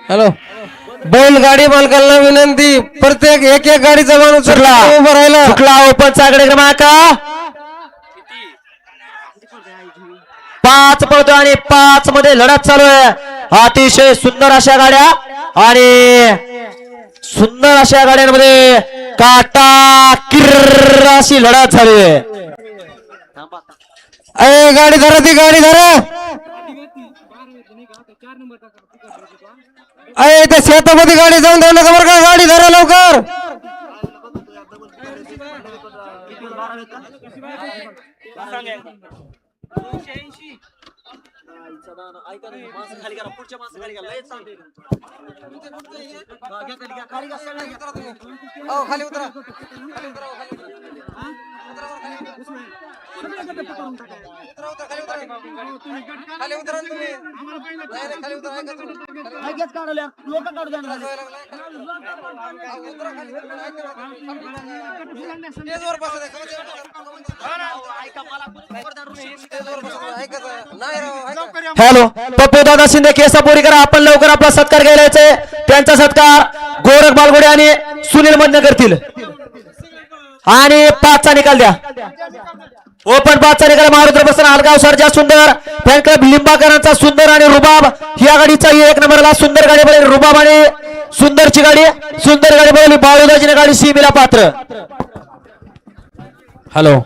Hello बैलगाडी मालकांना विनंती, प्रत्येक एक एक गाडीचा माणूस उभं राहिला. ओपनचा कडे क्रमांक 5 पळतो आणि 5 मध्ये लढत चालू आहे. अतिशय सुंदर अशा गाड्या आणि सुंदर अशा गाड्यांमध्ये काटा किर्र अशी लढत झाली आहे. अरे गाडी धरा, ती गाडी धरा. अरे त्या शेतामध्ये गाडी जाऊन देऊ नका बरं का, गाडी धरा लवकर. खाली उतरा. हॅलो पप्पू दादा शिंदे केसापुरीकर, आपण लवकर आपला सत्कार घ्यायचा. त्यांचा सत्कार गोरख बालगोडे आणि सुनील मधन करतील. आणि 5चा निकाल द्या. ओपन 5चा निकाल मारुद्र बसन आलगाव सर्जा सुंदर फॅन क्लब लिंबाकरांचा सुंदर आणि रुबाब या गाडीचा 1 नंबरला सुंदर गाडी पडली. रुबाब आणि सुंदरची गाडी, सुंदर गाडी पडली. बाळूदाजीने गाडी सीमेला पात्र. हॅलो